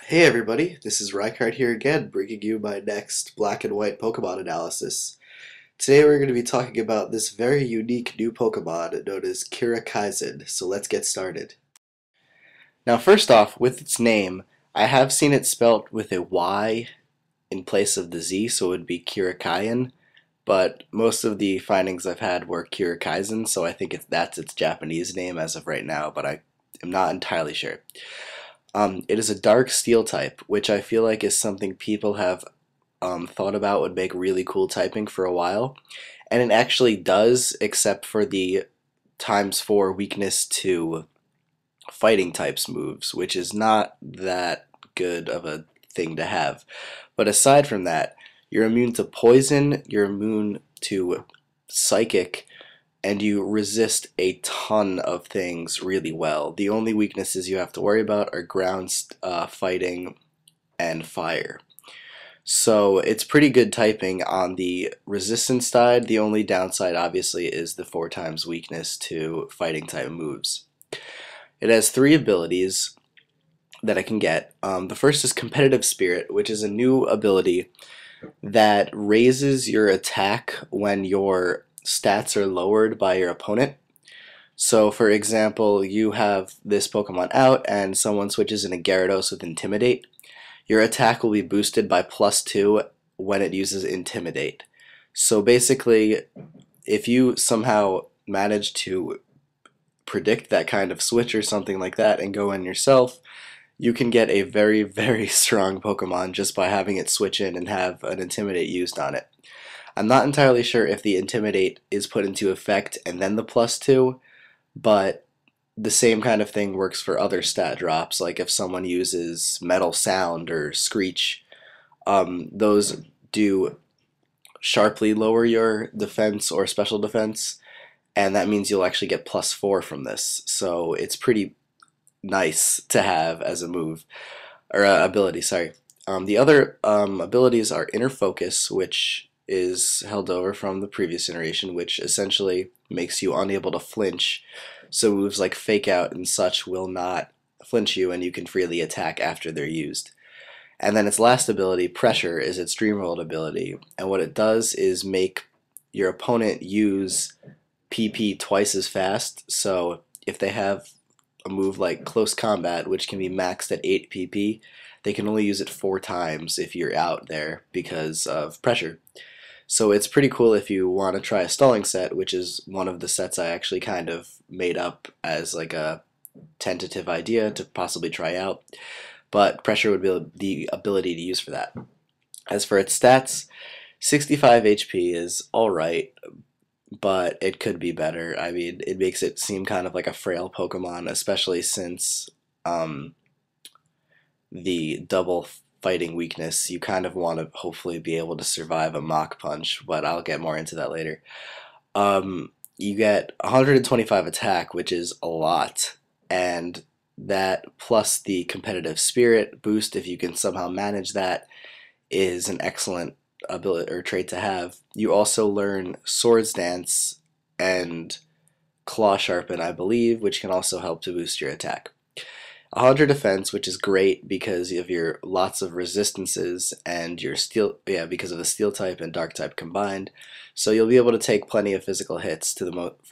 Hey everybody, this is Rykard here again, bringing you my next black and white Pokemon analysis. Today we're going to be talking about this very unique new Pokemon known as Kirikizan, so let's get started. Now first off, with its name, I have seen it spelt with a Y in place of the Z, so it would be Kirikayan, but most of the findings I've had were Kirikizan, so I think that's its Japanese name as of right now, but I am not entirely sure. It is a dark steel type, which I feel like is something people have thought about would make really cool typing for a while. And it actually does, except for the times 4 weakness to fighting types moves, which is not that good of a thing to have. But aside from that, you're immune to poison, you're immune to psychic, and you resist a ton of things really well. The only weaknesses you have to worry about are ground fighting and fire. So it's pretty good typing on the resistance side. The only downside, obviously, is the 4 times weakness to fighting type moves. It has 3 abilities that I can get. The first is Competitive Spirit, which is a new ability that raises your attack when your stats are lowered by your opponent. So, for example, you have this Pokemon out and someone switches in a Gyarados with Intimidate. Your attack will be boosted by +2 when it uses Intimidate. So basically, if you somehow manage to predict that kind of switch or something like that and go in yourself, you can get a very, very strong Pokemon just by having it switch in and have an Intimidate used on it. I'm not entirely sure if the Intimidate is put into effect and then the +2, but the same kind of thing works for other stat drops, like if someone uses Metal Sound or Screech, those do sharply lower your defense or special defense, and that means you'll actually get +4 from this. So it's pretty nice to have as a move, or ability, sorry. The other abilities are Inner Focus, which is held over from the previous iteration, which essentially makes you unable to flinch. So moves like Fake Out and such will not flinch you, and you can freely attack after they're used. And then its last ability, Pressure, is its Dreamworld ability, and what it does is make your opponent use PP twice as fast. So if they have a move like Close Combat, which can be maxed at 8 PP, they can only use it 4 times if you're out there because of Pressure. So it's pretty cool if you want to try a stalling set, which is one of the sets I actually kind of made up as like a tentative idea to possibly try out. But Pressure would be the ability to use for that. As for its stats, 65 HP is alright, but it could be better. I mean, it makes it seem kind of like a frail Pokemon, especially since the double fighting weakness. You kind of want to hopefully be able to survive a Mach Punch, but I'll get more into that later. You get 125 attack, which is a lot, and that plus the competitive spirit boost, if you can somehow manage that, is an excellent ability or trait to have. You also learn Swords Dance and Claw Sharpen, I believe, which can also help to boost your attack. 100 defense, which is great because of your lots of resistances and your steel, yeah, because of the steel type and dark type combined. So you'll be able to take plenty of physical hits for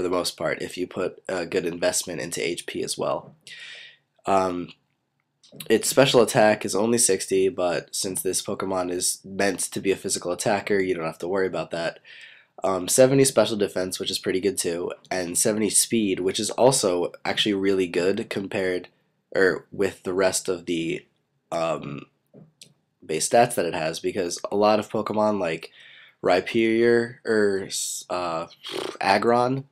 the most part if you put a good investment into HP as well. Its special attack is only 60, but since this Pokemon is meant to be a physical attacker, you don't have to worry about that. 70 special defense, which is pretty good too, and 70 speed, which is also actually really good compared or with the rest of the base stats that it has, because a lot of Pokemon like Rhyperior or Aggron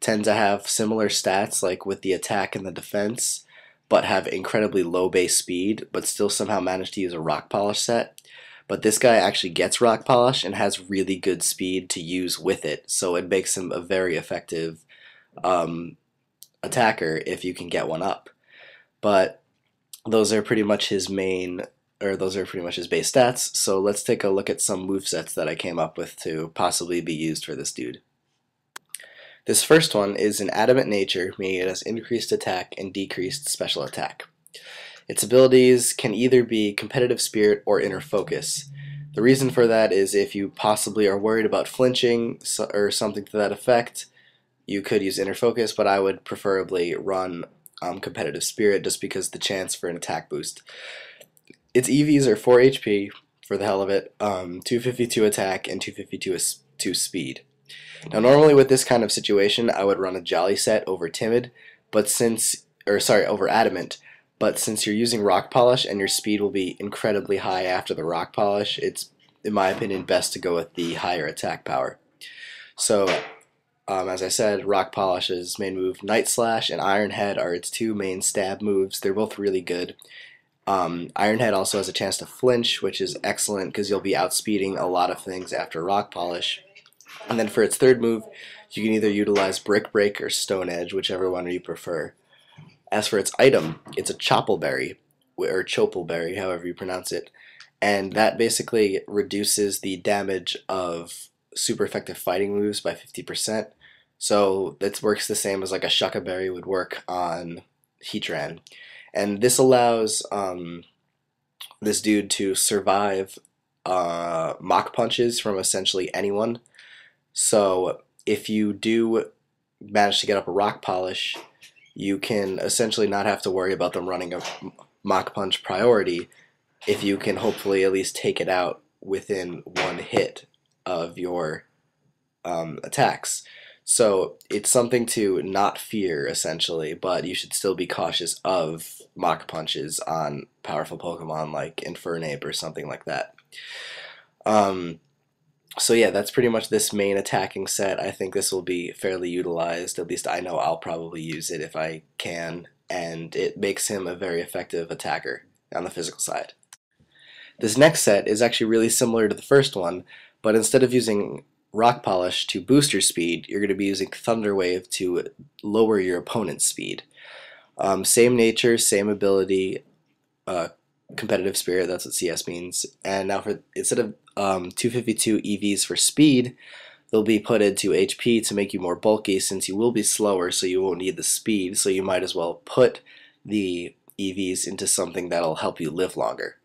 tend to have similar stats, like with the attack and the defense, but have incredibly low base speed, but still somehow manage to use a Rock Polish set. But this guy actually gets Rock Polish and has really good speed to use with it, so it makes him a very effective attacker if you can get one up. But those are pretty much his main, or those are pretty much his base stats, so let's take a look at some movesets that I came up with to possibly be used for this dude. This first one is an Adamant Nature, meaning it has increased attack and decreased special attack. Its abilities can either be Competitive Spirit or Inner Focus. The reason for that is if you possibly are worried about flinching or something to that effect, you could use Inner Focus, but I would preferably run Competitive Spirit just because the chance for an attack boost. Its EVs are 4 HP for the hell of it, 252 attack, and 252 speed. Now normally with this kind of situation I would run a Jolly set over Timid, over Adamant, but since you're using Rock Polish and your speed will be incredibly high after the Rock Polish, it's, in my opinion, best to go with the higher attack power. So, as I said, Rock Polish's main move, Night Slash, and Iron Head are its two main stab moves. They're both really good. Iron Head also has a chance to flinch, which is excellent because you'll be outspeeding a lot of things after Rock Polish. And then for its third move, you can either utilize Brick Break or Stone Edge, whichever one you prefer. As for its item, it's a Choppleberry, or Chopelberry, however you pronounce it, and that basically reduces the damage of super effective fighting moves by 50%. So that works the same as like a Shuckaberry would work on Heatran. And this allows this dude to survive Mach Punches from essentially anyone. So if you do manage to get up a Rock Polish, you can essentially not have to worry about them running a Mach Punch priority if you can hopefully at least take it out within one hit of your attacks. So it's something to not fear essentially, but you should still be cautious of Mach Punches on powerful Pokemon like Infernape or something like that. So yeah, that's pretty much this main attacking set. I think this will be fairly utilized, at least I know I'll probably use it if I can, and it makes him a very effective attacker on the physical side. This next set is actually really similar to the first one, but instead of using Rock Polish to boost your speed, you're going to be using Thunder Wave to lower your opponent's speed. Same nature, same ability, Competitive Spirit, that's what CS means. And now instead of 252 EVs for speed, they'll be put into HP to make you more bulky since you will be slower, so you won't need the speed, so you might as well put the EVs into something that'll help you live longer.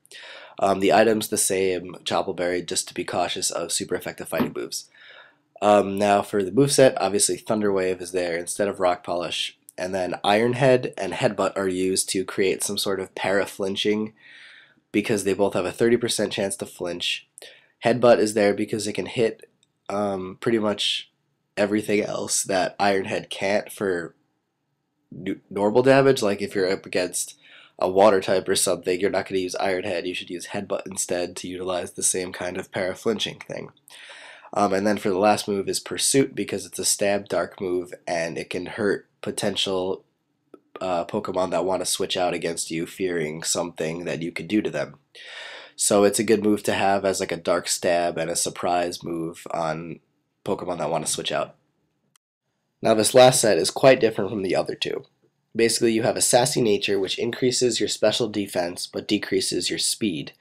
The item's the same, Choppleberry, just to be cautious of super effective fighting moves. Now for the moveset, obviously Thunder Wave is there instead of Rock Polish, and then Iron Head and Headbutt are used to create some sort of para-flinching because they both have a 30% chance to flinch. Headbutt is there because it can hit pretty much everything else that Iron Head can't for normal damage. Like if you're up against a water type or something, you're not going to use Iron Head, you should use Headbutt instead to utilize the same kind of para-flinching thing. And then for the last move is Pursuit because it's a stab dark move and it can hurt potential Pokemon that want to switch out against you, fearing something that you could do to them. So it's a good move to have as like a dark stab and a surprise move on Pokemon that want to switch out. Now this last set is quite different from the other two. Basically you have a Sassy Nature which increases your special defense but decreases your speed.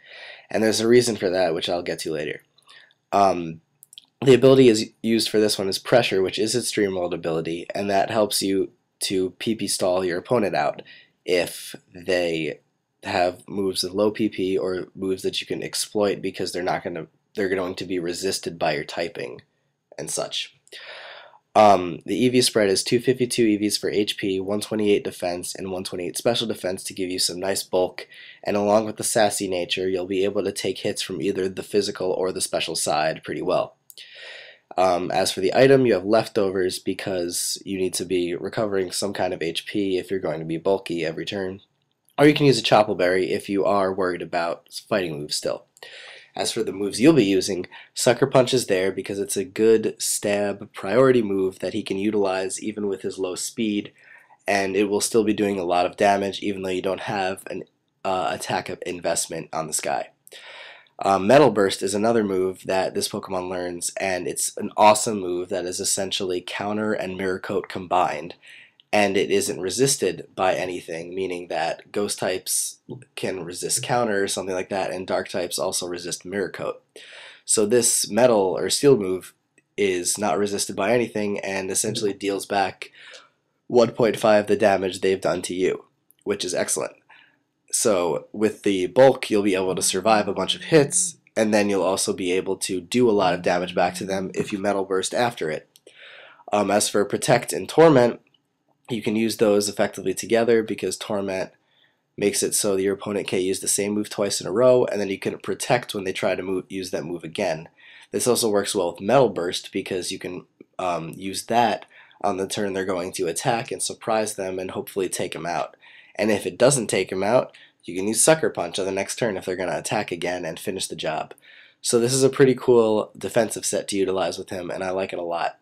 And there's a reason for that which I'll get to later. The ability is used for this one is Pressure, which is its Dream World ability, and that helps you to PP stall your opponent out if they have moves with low PP or moves that you can exploit because they're going to be resisted by your typing and such. The EV spread is 252 EVs for HP, 128 defense, and 128 special defense to give you some nice bulk, and along with the Sassy Nature, you'll be able to take hits from either the physical or the special side pretty well. As for the item, you have leftovers because you need to be recovering some kind of HP if you're going to be bulky every turn. Or you can use a Choppleberry if you are worried about fighting moves still. As for the moves you'll be using, Sucker Punch is there because it's a good stab priority move that he can utilize even with his low speed, and it will still be doing a lot of damage even though you don't have an attack investment on this guy. Metal Burst is another move that this Pokemon learns, and it's an awesome move that is essentially Counter and Mirror Coat combined, and it isn't resisted by anything, meaning that Ghost types can resist Counter or something like that, and Dark types also resist Mirror Coat. So this Metal or Steel move is not resisted by anything and essentially deals back 1.5 the damage they've done to you, which is excellent. So with the bulk, you'll be able to survive a bunch of hits, and then you'll also be able to do a lot of damage back to them if you Metal Burst after it. As for Protect and Torment, you can use those effectively together because Torment makes it so that your opponent can't use the same move twice in a row, and then you can Protect when they try to use that move again. This also works well with Metal Burst because you can use that on the turn they're going to attack and surprise them and hopefully take them out. And if it doesn't take them out, you can use Sucker Punch on the next turn if they're going to attack again and finish the job. So this is a pretty cool defensive set to utilize with him, and I like it a lot.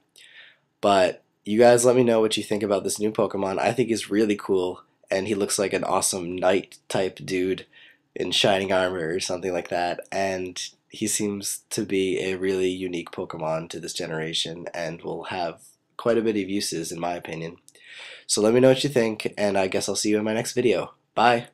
But you guys let me know what you think about this new Pokemon. I think he's really cool, and he looks like an awesome knight type dude in shining armor or something like that, and he seems to be a really unique Pokemon to this generation and will have quite a bit of uses in my opinion. So let me know what you think, and I guess I'll see you in my next video. Bye!